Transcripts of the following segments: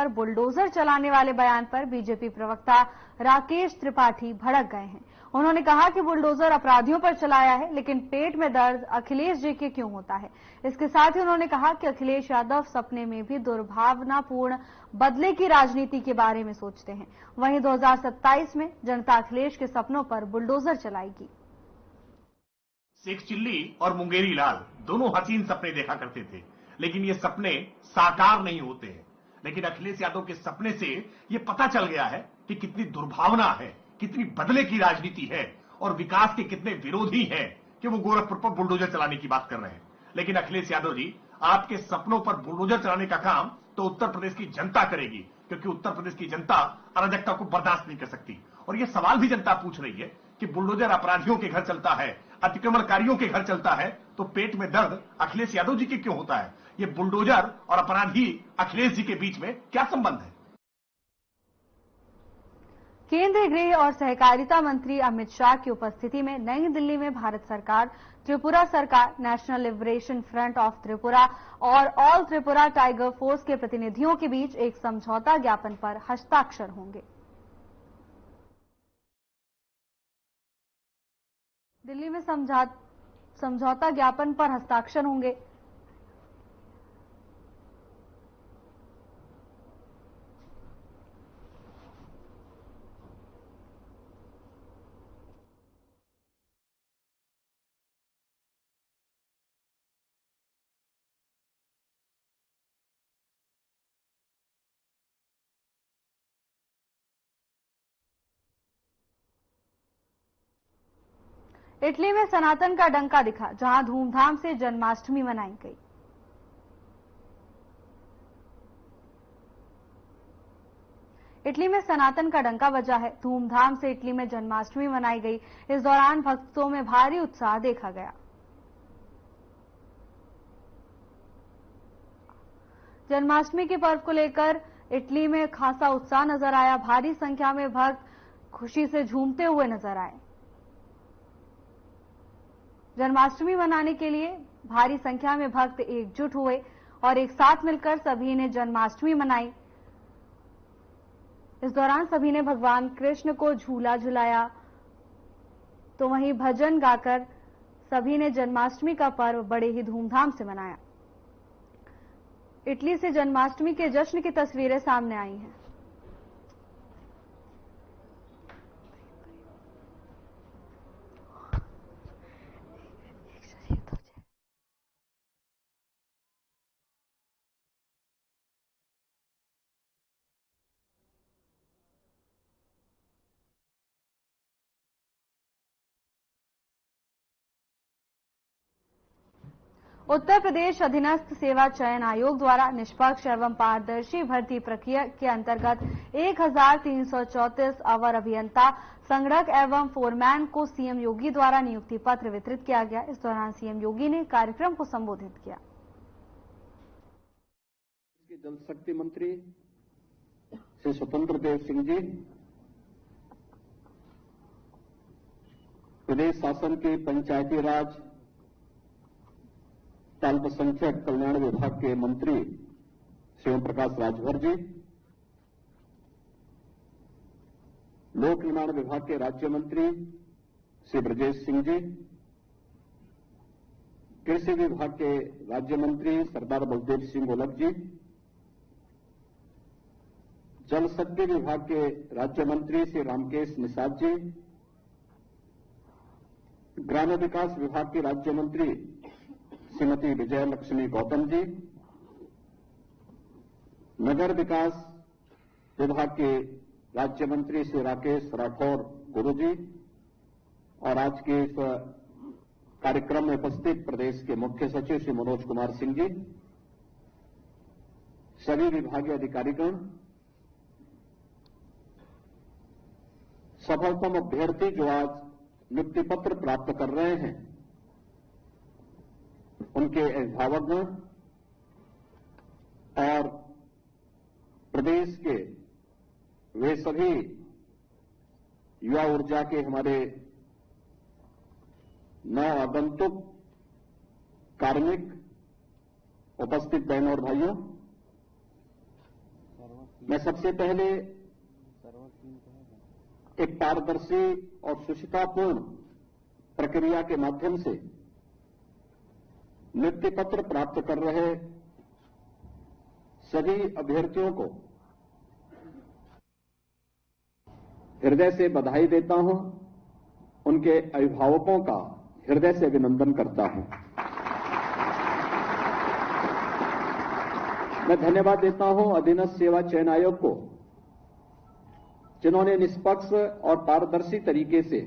पर बुलडोजर चलाने वाले बयान पर बीजेपी प्रवक्ता राकेश त्रिपाठी भड़क गए हैं। उन्होंने कहा कि बुलडोजर अपराधियों पर चलाया है, लेकिन पेट में दर्द अखिलेश जी के क्यों होता है। इसके साथ ही उन्होंने कहा कि अखिलेश यादव सपने में भी दुर्भावनापूर्ण बदले की राजनीति के बारे में सोचते हैं। वहीं 2027 में जनता अखिलेश के सपनों पर बुलडोजर चलाएगी। शेख चिल्ली और मुंगेरी लाल दोनों हसीन सपने देखा करते थे, लेकिन ये सपने साकार नहीं होते हैं। लेकिन अखिलेश यादव के सपने से ये पता चल गया है कि कितनी दुर्भावना है, कितनी बदले की राजनीति है और विकास के कितने विरोधी हैं कि वो गोरखपुर पर बुलडोजर चलाने की बात कर रहे हैं। लेकिन अखिलेश यादव जी, आपके सपनों पर बुलडोजर चलाने का काम तो उत्तर प्रदेश की जनता करेगी, क्योंकि उत्तर प्रदेश की जनता अराजकता को बर्दाश्त नहीं कर सकती। और ये सवाल भी जनता पूछ रही है कि बुलडोजर अपराधियों के घर चलता है, अतिक्रमणकारियों के घर चलता है, तो पेट में दर्द अखिलेश यादव जी के क्यों होता है। ये बुलडोजर और अपराधी अखिलेश जी के बीच में क्या संबंध है। केंद्रीय गृह और सहकारिता मंत्री अमित शाह की उपस्थिति में नई दिल्ली में भारत सरकार, त्रिपुरा सरकार, national liberation front of Tripura और ऑल त्रिपुरा टाइगर फोर्स के प्रतिनिधियों के बीच एक समझौता ज्ञापन पर हस्ताक्षर होंगे। दिल्ली में समझौता ज्ञापन पर हस्ताक्षर होंगे। इटली में सनातन का डंका दिखा, जहां धूमधाम से जन्माष्टमी मनाई गई। इटली में सनातन का डंका बजा है। धूमधाम से इटली में जन्माष्टमी मनाई गई। इस दौरान भक्तों में भारी उत्साह देखा गया। जन्माष्टमी के पर्व को लेकर इटली में खासा उत्साह नजर आया। भारी संख्या में भक्त खुशी से झूमते हुए नजर आए। जन्माष्टमी मनाने के लिए भारी संख्या में भक्त एकजुट हुए और एक साथ मिलकर सभी ने जन्माष्टमी मनाई। इस दौरान सभी ने भगवान कृष्ण को झूला झुलाया, तो वहीं भजन गाकर सभी ने जन्माष्टमी का पर्व बड़े ही धूमधाम से मनाया। इटली से जन्माष्टमी के जश्न की तस्वीरें सामने आई हैं। उत्तर प्रदेश अधीनस्थ सेवा चयन आयोग द्वारा निष्पक्ष एवं पारदर्शी भर्ती प्रक्रिया के अंतर्गत 1334 अवर अभियंता, संगणक एवं फोरमैन को सीएम योगी द्वारा नियुक्ति पत्र वितरित किया गया। इस दौरान सीएम योगी ने कार्यक्रम को संबोधित किया। जल शक्ति मंत्री श्री स्वतंत्र देव सिंह जी, प्रदेश शासन के पंचायती राज अल्पसंख्यक कल्याण विभाग के मंत्री श्री ओम प्रकाश राजभर जी, लोक निर्माण विभाग के राज्य मंत्री श्री ब्रजेश सिंह जी, कृषि विभाग के राज्य मंत्री सरदार बलदेव सिंह गोलक जी, जल शक्ति विभाग के राज्य मंत्री श्री रामकेश निषाद जी, ग्राम्य विकास विभाग के राज्य मंत्री श्रीमती विजय लक्ष्मी गौतम जी, नगर विकास विभाग के राज्य मंत्री श्री राकेश राठौर गुरु जी और आज के इस कार्यक्रम में उपस्थित प्रदेश के मुख्य सचिव श्री मनोज कुमार सिंह जी, सभी विभागीय अधिकारीगण, सफलतम अभ्यर्थी जो आज नियुक्ति पत्र प्राप्त कर रहे हैं, उनके अभिभावकगण और प्रदेश के वे सभी युवा ऊर्जा के हमारे नव आगंतुक कार्मिक, उपस्थित बहनों और भाइयों, मैं सबसे पहले एक पारदर्शी और सुचितापूर्ण प्रक्रिया के माध्यम से नियुक्ति पत्र प्राप्त कर रहे सभी अभ्यर्थियों को हृदय से बधाई देता हूं, उनके अभिभावकों का हृदय से अभिनंदन करता हूं। मैं धन्यवाद देता हूं अधीनस्थ सेवा चयन आयोग को, जिन्होंने निष्पक्ष और पारदर्शी तरीके से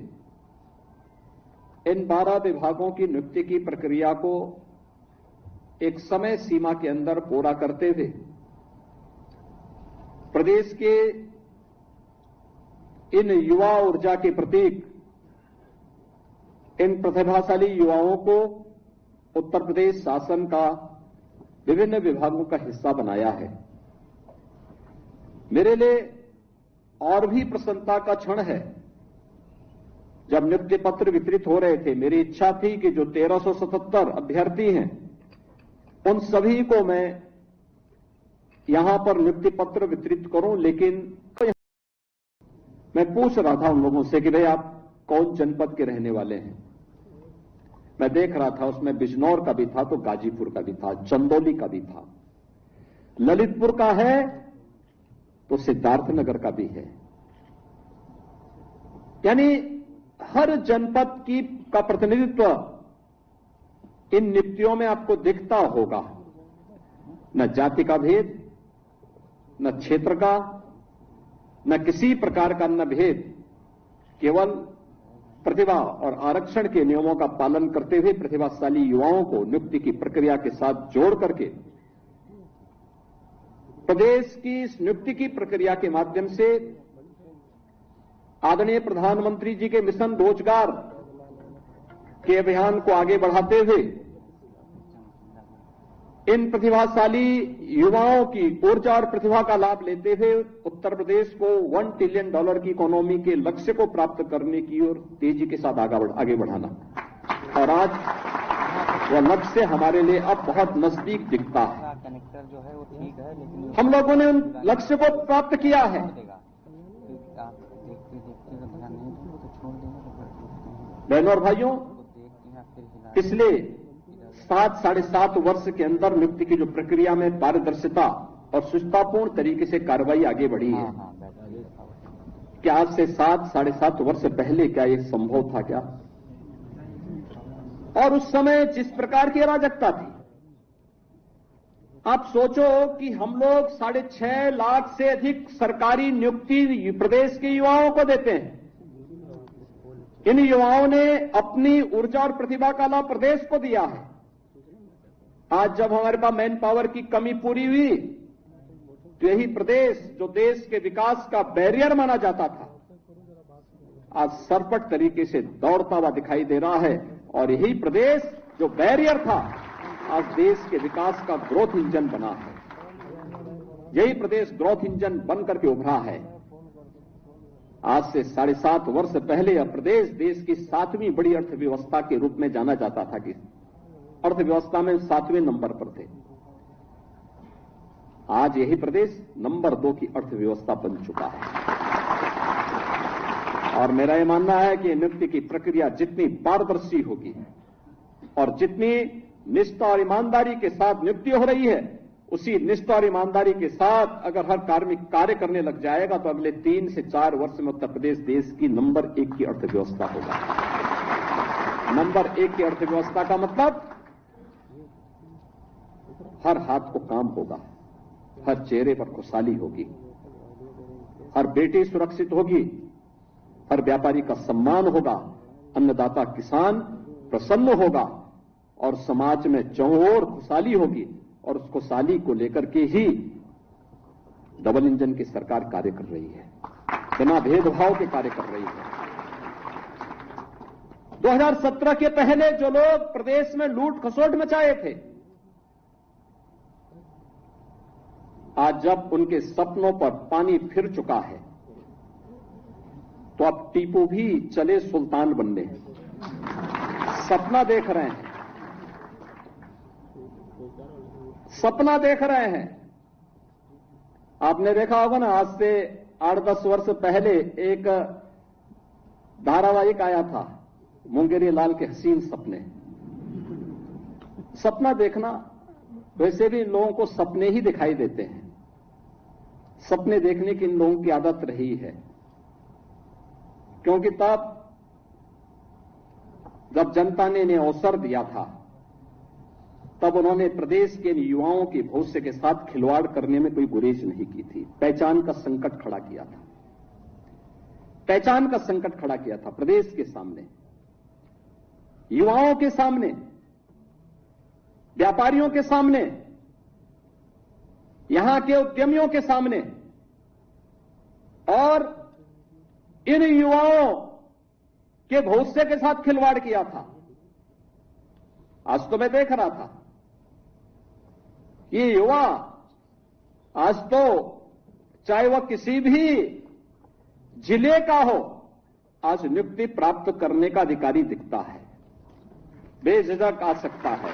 इन 12 विभागों की नियुक्ति की प्रक्रिया को एक समय सीमा के अंदर पूरा करते हुए प्रदेश के इन युवा ऊर्जा के प्रतीक, इन प्रतिभाशाली युवाओं को उत्तर प्रदेश शासन का विभिन्न विभागों का हिस्सा बनाया है। मेरे लिए और भी प्रसन्नता का क्षण है, जब नियुक्ति पत्र वितरित हो रहे थे, मेरी इच्छा थी कि जो 1377 अभ्यर्थी हैं, उन सभी को मैं यहां पर नियुक्ति पत्र वितरित करूं, लेकिन मैं पूछ रहा था उन लोगों से कि भाई आप कौन जनपद के रहने वाले हैं। मैं देख रहा था उसमें बिजनौर का भी था, तो गाजीपुर का भी था, चंदौली का भी था, ललितपुर का है तो सिद्धार्थनगर का भी है। यानी हर जनपद का प्रतिनिधित्व इन नियुक्तियों में आपको दिखता होगा। न जाति का भेद, न क्षेत्र का, न किसी प्रकार का न भेद, केवल प्रतिभा और आरक्षण के नियमों का पालन करते हुए प्रतिभाशाली युवाओं को नियुक्ति की प्रक्रिया के साथ जोड़ करके प्रदेश की इस नियुक्ति की प्रक्रिया के माध्यम से आदरणीय प्रधानमंत्री जी के मिशन रोजगार के अभियान को आगे बढ़ाते हुए इन प्रतिभाशाली युवाओं की ऊर्जा और प्रतिभा का लाभ लेते हुए उत्तर प्रदेश को $1 ट्रिलियन की इकोनॉमी के लक्ष्य को प्राप्त करने की ओर तेजी के साथ आगे बढ़ाना, और आज वह लक्ष्य हमारे लिए अब बहुत नजदीक दिखता है। कनेक्टर जो है वो ठीक है, लेकिन हम लोगों ने उन लक्ष्य को प्राप्त किया है। बहनों और भाइयों, पिछले 7 साढ़े 7 वर्ष के अंदर नियुक्ति की जो प्रक्रिया में पारदर्शिता और सुचितापूर्ण तरीके से कार्रवाई आगे बढ़ी है। क्या आज से 7 साढ़े 7 वर्ष पहले क्या यह संभव था क्या? और उस समय जिस प्रकार की अराजकता थी, आप सोचो कि हम लोग 6.5 लाख से अधिक सरकारी नियुक्ति प्रदेश के युवाओं को देते हैं। इन युवाओं ने अपनी ऊर्जा और प्रतिभा का लाभ प्रदेश को दिया है। आज जब हमारे पास मैन पावर की कमी पूरी हुई, तो यही प्रदेश जो देश के विकास का बैरियर माना जाता था, आज सरपट तरीके से दौड़ता हुआ दिखाई दे रहा है। और यही प्रदेश जो बैरियर था, आज देश के विकास का ग्रोथ इंजन बना है। यही प्रदेश ग्रोथ इंजन बनकर के उभरा है। आज से 7.5 वर्ष पहले यह प्रदेश देश की 7वीं बड़ी अर्थव्यवस्था के रूप में जाना जाता था, कि अर्थव्यवस्था में 7वें नंबर पर थे। आज यही प्रदेश नंबर 2 की अर्थव्यवस्था बन चुका है। और मेरा यह मानना है कि नियुक्ति की प्रक्रिया जितनी पारदर्शी होगी और जितनी निष्ठा और ईमानदारी के साथ नियुक्ति हो रही है, उसी निष्ठा और ईमानदारी के साथ अगर हर कार्मिक कार्य करने लग जाएगा, तो अगले 3 से 4 वर्ष में उत्तर प्रदेश देश की नंबर 1 की अर्थव्यवस्था होगा। नंबर 1 की अर्थव्यवस्था का मतलब हर हाथ को काम होगा, हर चेहरे पर खुशहाली होगी, हर बेटी सुरक्षित होगी, हर व्यापारी का सम्मान होगा, अन्नदाता किसान प्रसन्न होगा, और समाज में चहुओर खुशहाली होगी। और उस खुशहाली को लेकर के ही डबल इंजन की सरकार कार्य कर रही है, बिना भेदभाव के कार्य कर रही है। 2017 के पहले जो लोग प्रदेश में लूट खसोट मचाए थे, आज जब उनके सपनों पर पानी फिर चुका है, तो अब टीपू भी चले सुल्तान बनने। सपना देख रहे हैं, सपना देख रहे हैं। आपने देखा होगा ना, आज से 8-10 वर्ष पहले एक धारावाहिक आया था, मुंगेरी लाल के हसीन सपने। सपना देखना, वैसे भी इन लोगों को सपने ही दिखाई देते हैं। सपने देखने की इन लोगों की आदत रही है, क्योंकि तब जब जनता ने इन्हें अवसर दिया था, तब उन्होंने प्रदेश के युवाओं के भविष्य के साथ खिलवाड़ करने में कोई गुरेज नहीं की थी। पहचान का संकट खड़ा किया था, पहचान का संकट खड़ा किया था प्रदेश के सामने, युवाओं के सामने, व्यापारियों के सामने, यहां के उद्यमियों के सामने। और इन युवाओं के भविष्य के साथ खिलवाड़ किया था। आज तो मैं देख रहा था, ये युवा आज तो चाहे वह किसी भी जिले का हो, आज नियुक्ति प्राप्त करने का अधिकारी दिखता है, बेझिझक आ सकता है।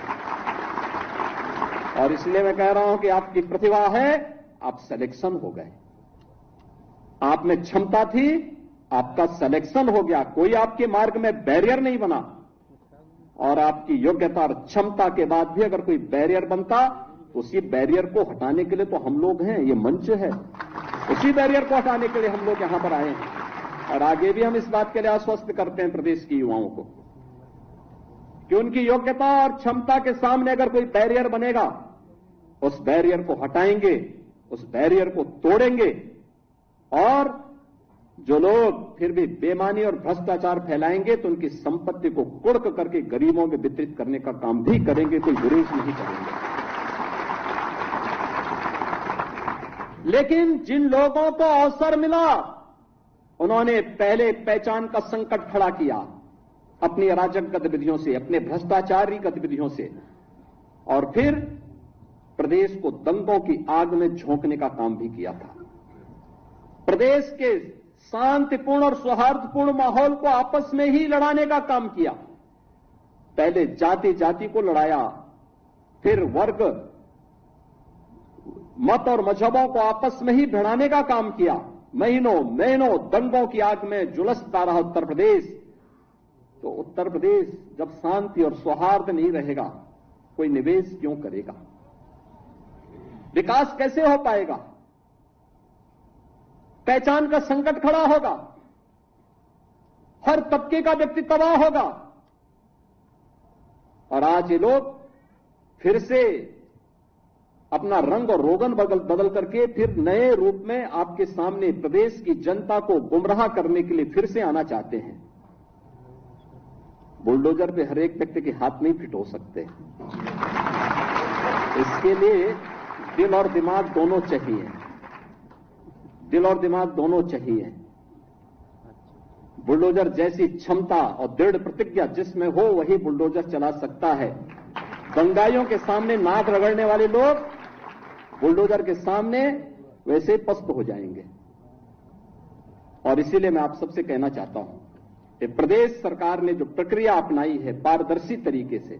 और इसलिए मैं कह रहा हूं कि आपकी प्रतिभा है, आप सिलेक्शन हो गए, आप में क्षमता थी, आपका सिलेक्शन हो गया, कोई आपके मार्ग में बैरियर नहीं बना। और आपकी योग्यता और क्षमता के बाद भी अगर कोई बैरियर बनता, तो उसी बैरियर को हटाने के लिए तो हम लोग हैं, ये मंच है, उसी बैरियर को हटाने के लिए हम लोग यहां पर आए हैं। और आगे भी हम इस बात के लिए आश्वस्त करते हैं प्रदेश के युवाओं को कि उनकी योग्यता और क्षमता के सामने अगर कोई बैरियर बनेगा, उस बैरियर को हटाएंगे, उस बैरियर को तोड़ेंगे। और जो लोग फिर भी बेईमानी और भ्रष्टाचार फैलाएंगे, तो उनकी संपत्ति को कुड़क करके गरीबों में वितरित करने का काम भी करेंगे, कोई गुरेज नहीं करेंगे। लेकिन जिन लोगों को अवसर मिला, उन्होंने पहले पहचान का संकट खड़ा किया अपनी अराजक गतिविधियों से, अपने भ्रष्टाचारी गतिविधियों से, और फिर प्रदेश को दंगों की आग में झोंकने का काम भी किया था। प्रदेश के शांतिपूर्ण और सौहार्दपूर्ण माहौल को आपस में ही लड़ाने का काम किया। पहले जाति जाति को लड़ाया, फिर वर्ग, मत और मजहबों को आपस में ही भिड़ाने का काम किया। महीनों महीनों दंगों की आग में झुलसता रहा उत्तर प्रदेश। तो उत्तर प्रदेश जब शांति और सौहार्द नहीं रहेगा, कोई निवेश क्यों करेगा? विकास कैसे हो पाएगा? पहचान का संकट खड़ा होगा, हर तबके का व्यक्ति तबाह होगा। और आज ये लोग फिर से अपना रंग और रोगन बदल करके फिर नए रूप में आपके सामने प्रदेश की जनता को गुमराह करने के लिए फिर से आना चाहते हैं। बुलडोजर पे हर एक व्यक्ति के हाथ नहीं फिट हो सकते, इसके लिए दिल और दिमाग दोनों चाहिए, दिल और दिमाग दोनों चाहिए। बुलडोजर जैसी क्षमता और दृढ़ प्रतिज्ञा जिसमें हो, वही बुलडोजर चला सकता है। दंगाइयों के सामने नाक रगड़ने वाले लोग बुलडोजर के सामने वैसे पस्त हो जाएंगे। और इसीलिए मैं आप सबसे कहना चाहता हूं कि प्रदेश सरकार ने जो प्रक्रिया अपनाई है पारदर्शी तरीके से,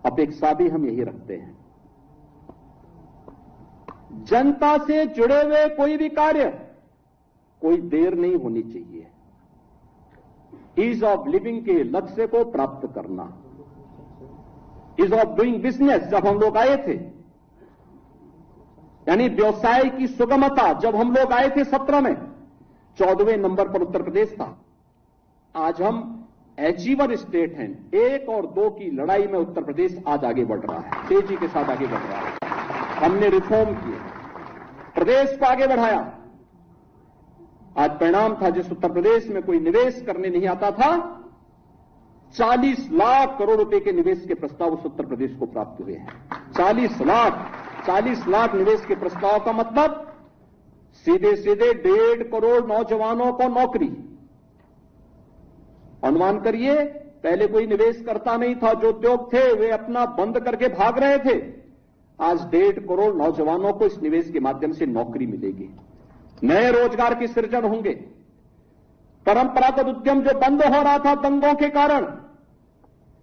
अपेक्षा भी हम यही रखते हैं। जनता से जुड़े हुए कोई भी कार्य, कोई देर नहीं होनी चाहिए। ईज ऑफ लिविंग के लक्ष्य को प्राप्त करना, ईज ऑफ डूइंग बिजनेस जब हम लोग आए थे, यानी व्यवसाय की सुगमता जब हम लोग आए थे 17 में, 14वें नंबर पर उत्तर प्रदेश था। आज हम अचीवर स्टेट हैं। 1 और 2 की लड़ाई में उत्तर प्रदेश आज आगे बढ़ रहा है, तेजी के साथ आगे बढ़ रहा है। हमने रिफॉर्म किए, प्रदेश को आगे बढ़ाया। आज परिणाम था, जिस उत्तर प्रदेश में कोई निवेश करने नहीं आता था, 40 लाख करोड़ रुपए के निवेश के प्रस्ताव उस उत्तर प्रदेश को प्राप्त हुए हैं। 40 लाख निवेश के प्रस्ताव का मतलब सीधे सीधे 1.5 करोड़ नौजवानों को नौकरी। अनुमान करिए, पहले कोई निवेश करता नहीं था, जो उद्योग थे वे अपना बंद करके भाग रहे थे। आज 1.5 करोड़ नौजवानों को इस निवेश के माध्यम से नौकरी मिलेगी, नए रोजगार की सृजन होंगे। परंपरागत उद्यम जो बंद हो रहा था दंगों के कारण,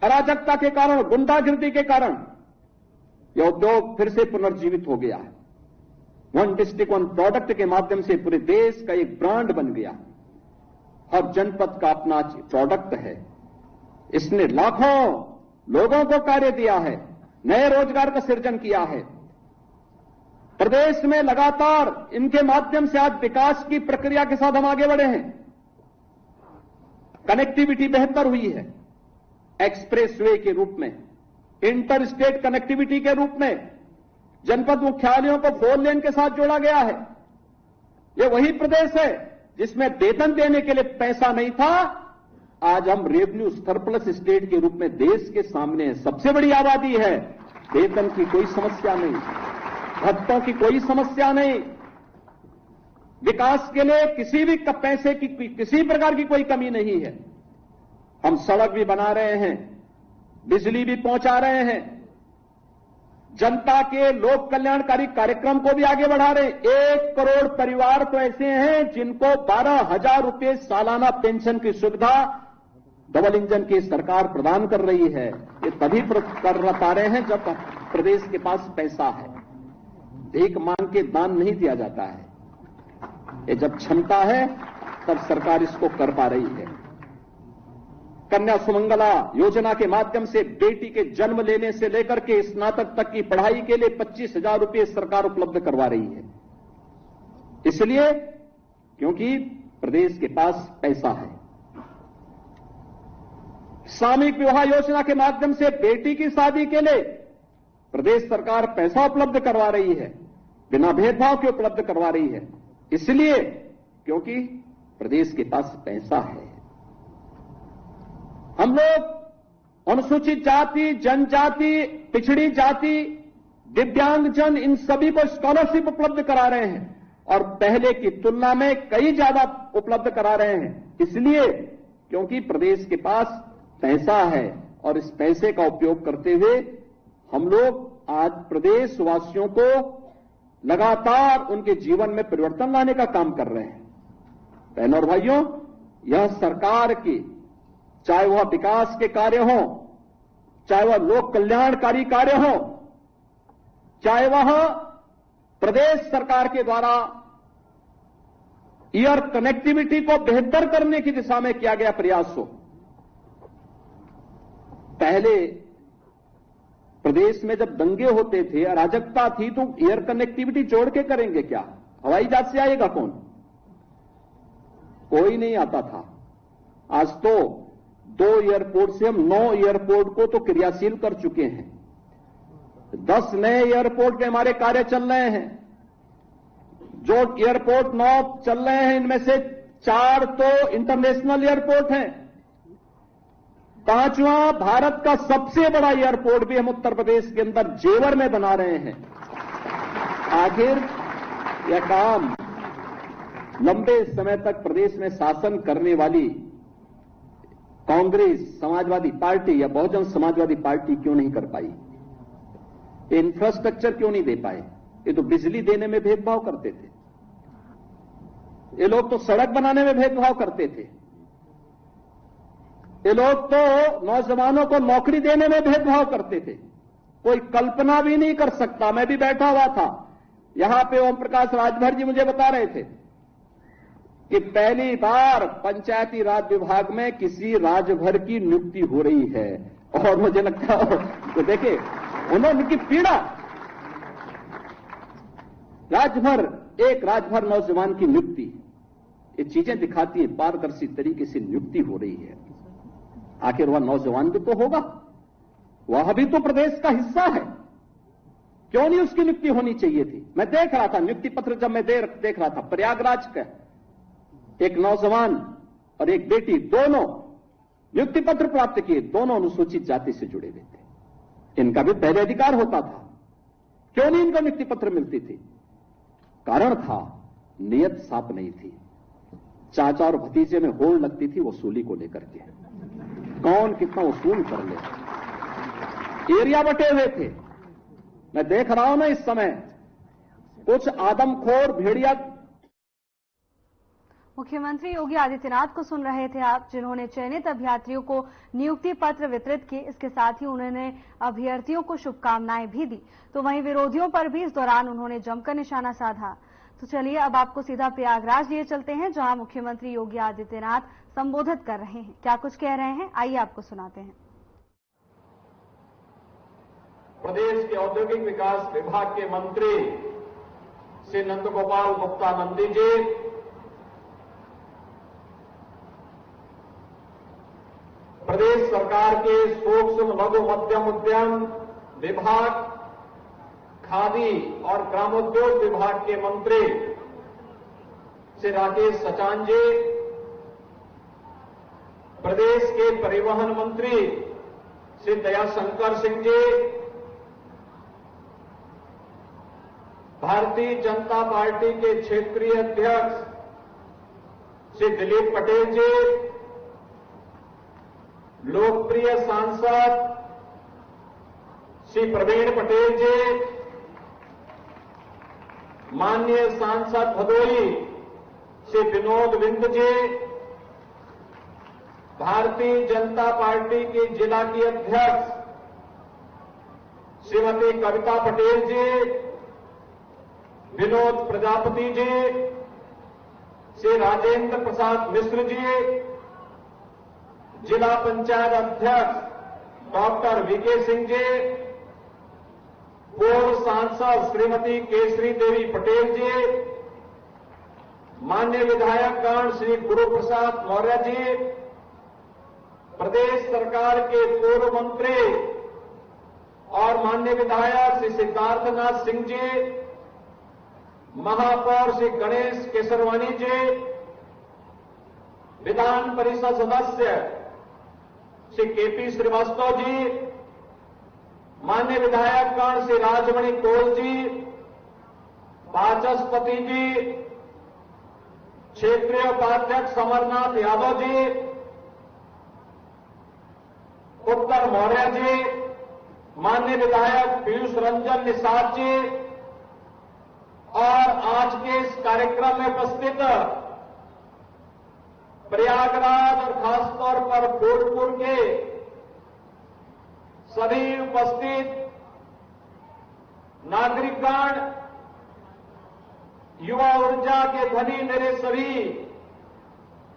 अराजकता के कारण, गुंडागिर्दी के कारण, यह उद्योग फिर से पुनर्जीवित हो गया है। वन डिस्ट्रिक्ट वन प्रोडक्ट के माध्यम से पूरे देश का एक ब्रांड बन गया। हर जनपद का अपना प्रोडक्ट है। इसने लाखों लोगों को कार्य दिया है, नए रोजगार का सृजन किया है। प्रदेश में लगातार इनके माध्यम से आज विकास की प्रक्रिया के साथ हम आगे बढ़े हैं। कनेक्टिविटी बेहतर हुई है, एक्सप्रेसवे के रूप में, इंटर स्टेट कनेक्टिविटी के रूप में, जनपद मुख्यालयों को 4 लेन के साथ जोड़ा गया है। ये वही प्रदेश है जिसमें वेतन देने के लिए पैसा नहीं था। आज हम रेवेन्यू सरप्लस स्टेट के रूप में देश के सामने सबसे बड़ी आबादी है। वेतन की कोई समस्या नहीं, भत्तों की कोई समस्या नहीं, विकास के लिए किसी भी पैसे की किसी प्रकार की कोई कमी नहीं है। हम सड़क भी बना रहे हैं, बिजली भी पहुंचा रहे हैं, जनता के लोक कल्याणकारी कार्यक्रम को भी आगे बढ़ा रहे हैं। 1 करोड़ परिवार तो ऐसे हैं जिनको 12,000 रुपए सालाना पेंशन की सुविधा डबल इंजन की सरकार प्रदान कर रही है। ये तभी कर पा रहे हैं जब प्रदेश के पास पैसा है। भीख मांग के दान नहीं दिया जाता है। ये जब क्षमता है तब सरकार इसको कर पा रही है। कन्या सुमंगला योजना के माध्यम से बेटी के जन्म लेने से लेकर के स्नातक तक की पढ़ाई के लिए 25,000 रुपए सरकार उपलब्ध करवा रही है। इसलिए क्योंकि प्रदेश के पास पैसा है। सामूहिक विवाह योजना के माध्यम से बेटी की शादी के लिए प्रदेश सरकार पैसा उपलब्ध करवा रही है, बिना भेदभाव के उपलब्ध करवा रही है। इसलिए क्योंकि प्रदेश के पास पैसा है। हम लोग अनुसूचित जाति, जनजाति, पिछड़ी जाति, दिव्यांगजन, इन सभी को स्कॉलरशिप उपलब्ध करा रहे हैं और पहले की तुलना में कई ज्यादा उपलब्ध करा रहे हैं। इसलिए क्योंकि प्रदेश के पास पैसा है और इस पैसे का उपयोग करते हुए हम लोग आज प्रदेशवासियों को लगातार उनके जीवन में परिवर्तन लाने का काम कर रहे हैं। बहनों और भाइयों, यह सरकार की, चाहे वह विकास के कार्य हों, चाहे वह लोक कल्याणकारी कार्य हों, चाहे वह प्रदेश सरकार के द्वारा एयर कनेक्टिविटी को बेहतर करने की दिशा में किया गया प्रयास हो। पहले प्रदेश में जब दंगे होते थे, अराजकता थी, तो एयर कनेक्टिविटी जोड़ के करेंगे क्या? हवाई जहाज से आएगा कौन? कोई नहीं आता था। आज तो 2 एयरपोर्ट से हम 9 एयरपोर्ट को तो क्रियाशील कर चुके हैं। 10 नए एयरपोर्ट के हमारे कार्य चल रहे हैं। जो एयरपोर्ट 9 चल रहे हैं, इनमें से 4 तो इंटरनेशनल एयरपोर्ट हैं। 5वां भारत का सबसे बड़ा एयरपोर्ट भी हम उत्तर प्रदेश के अंदर जेवर में बना रहे हैं। आखिर यह काम लंबे समय तक प्रदेश में शासन करने वाली कांग्रेस, समाजवादी पार्टी या बहुजन समाजवादी पार्टी क्यों नहीं कर पाई? इंफ्रास्ट्रक्चर क्यों नहीं दे पाए? ये तो बिजली देने में भेदभाव करते थे। ये लोग तो सड़क बनाने में भेदभाव करते थे। ये लोग तो नौजवानों को नौकरी देने में भेदभाव करते थे। कोई कल्पना भी नहीं कर सकता। मैं भी बैठा हुआ था यहां पे, ओम प्रकाश राजभर जी मुझे बता रहे थे कि पहली बार पंचायती राज विभाग में किसी राजभर की नियुक्ति हो रही है। और मुझे लगता है तो देखे उनकी पीड़ा, राजभर, एक राजभर नौजवान की नियुक्ति, ये चीजें दिखाती है पारदर्शी तरीके से नियुक्ति हो रही है। आखिर वह नौजवान भी तो होगा, वह भी तो प्रदेश का हिस्सा है। क्यों नहीं उसकी नियुक्ति होनी चाहिए थी? मैं देख रहा था नियुक्ति पत्र, जब मैं देख रहा था, प्रयागराज का एक नौजवान और एक बेटी, दोनों नियुक्ति पत्र प्राप्त किए, दोनों अनुसूचित जाति से जुड़े हुए थे। इनका भी पहले अधिकार होता था, क्यों नहीं इनको नियुक्ति पत्र मिलती थी? कारण था नियत साफ नहीं थी। चाचा और भतीजे में होड़ लगती थी वसूली को लेकर के, कौन कितना वसूल कर ले। एरिया बटे हुए थे। मैं देख रहा हूं ना इस समय कुछ आदमखोर भेड़िया। मुख्यमंत्री योगी आदित्यनाथ को सुन रहे थे आप, जिन्होंने चयनित अभ्यर्थियों को नियुक्ति पत्र वितरित किए। इसके साथ ही उन्होंने अभ्यर्थियों को शुभकामनाएं भी दी। तो वहीं विरोधियों पर भी इस दौरान उन्होंने जमकर निशाना साधा। तो चलिए अब आपको सीधा प्रयागराज लिए चलते हैं, जहां मुख्यमंत्री योगी आदित्यनाथ संबोधित कर रहे हैं। क्या कुछ कह रहे हैं, आइए आपको सुनाते हैं। प्रदेश के औद्योगिक विकास विभाग के मंत्री श्री नंदगोपाल गुप्ता नंदी जी, प्रदेश सरकार के सूक्ष्म लघु मध्यम उद्यम विभाग, खादी और ग्रामोद्योग विभाग के मंत्री श्री राकेश सचान जी, प्रदेश के परिवहन मंत्री श्री दयाशंकर सिंह जी, भारतीय जनता पार्टी के क्षेत्रीय अध्यक्ष श्री दिलीप पटेल जी, लोकप्रिय सांसद श्री प्रवीण पटेल जी, माननीय सांसद भदोई श्री विनोद बिंद जी, भारतीय जनता पार्टी के जिला की अध्यक्ष श्रीमती कविता पटेल जी, विनोद प्रजापति जी, श्री राजेंद्र प्रसाद मिश्र जी, जिला पंचायत अध्यक्ष डॉक्टर वीके सिंह जी, पूर्व सांसद श्रीमती केसरी देवी पटेल जी, माननीय विधायकगण श्री गुरु प्रसाद मौर्य जी, प्रदेश सरकार के पूर्व मंत्री और माननीय विधायक श्री सिद्धार्थनाथ सिंह जी, महापौर श्री गणेश केसरवानी जी, विधान परिषद सदस्य श्री केपी श्रीवास्तव जी, माननीय विधायकगण श्री राजमणि कोल जी, वाचस्पति जी, क्षेत्रीय उपाध्यक्ष अमरनाथ यादव जी, उत्तर मौर्य जी, माननीय विधायक पीयूष रंजन निषाद जी और आज के इस कार्यक्रम में उपस्थित प्रयागराज और खासतौर पर फूलपुर के सभी उपस्थित नागरिकगण, युवा ऊर्जा के धनी मेरे सभी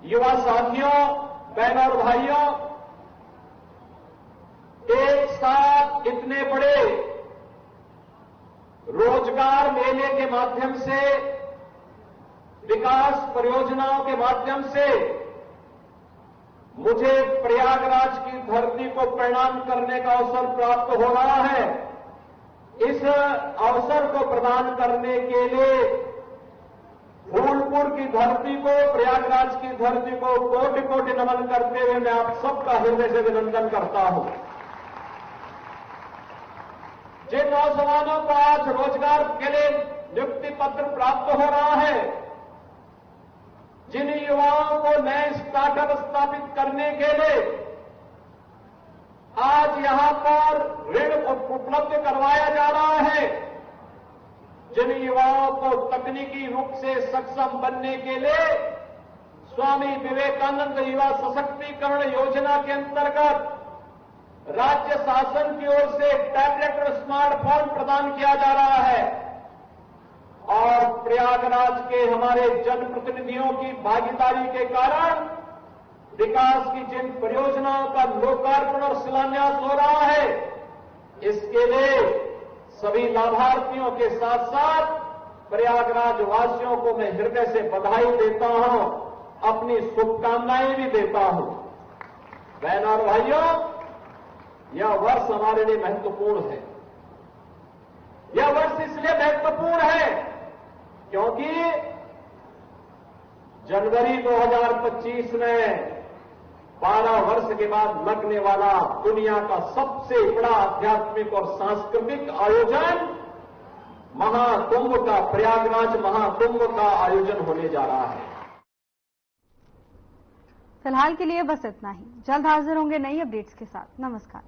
युवा साथियों, बहनों और भाइयों, एक साथ इतने बड़े रोजगार मेले के माध्यम से, विकास परियोजनाओं के माध्यम से मुझे प्रयागराज की धरती को प्रणाम करने का अवसर प्राप्त हो रहा है। इस अवसर को प्रदान करने के लिए फूलपुर की धरती को, प्रयागराज की धरती को कोटि कोटि नमन करते हुए मैं आप सबका हृदय से अभिनंदन करता हूं। जिन नौजवानों को आज रोजगार के लिए नियुक्ति पत्र प्राप्त हो रहा है, जिन युवाओं को नए स्टार्टअप स्थापित करने के लिए आज यहां पर ऋण उपलब्ध करवाया जा रहा है, जिन युवाओं को तकनीकी रूप से सक्षम बनने के लिए स्वामी विवेकानंद युवा सशक्तिकरण योजना के अंतर्गत राज्य शासन की ओर से टैबलेट और स्मार्टफोन प्रदान किया जा रहा है और प्रयागराज के हमारे जनप्रतिनिधियों की भागीदारी के कारण विकास की जिन परियोजनाओं का लोकार्पण और शिलान्यास हो रहा है, इसके लिए सभी लाभार्थियों के साथ साथ प्रयागराज वासियों को मैं हृदय से बधाई देता हूं, अपनी शुभकामनाएं भी देता हूं। बहनों और भाइयों, यह वर्ष हमारे लिए महत्वपूर्ण है। यह वर्ष इसलिए महत्वपूर्ण है क्योंकि जनवरी 2025 में 12 वर्ष के बाद लगने वाला दुनिया का सबसे बड़ा आध्यात्मिक और सांस्कृतिक आयोजन महाकुंभ का, प्रयागराज महाकुंभ का आयोजन होने जा रहा है। फिलहाल के लिए बस इतना ही। जल्द हाजिर होंगे नई अपडेट्स के साथ। नमस्कार।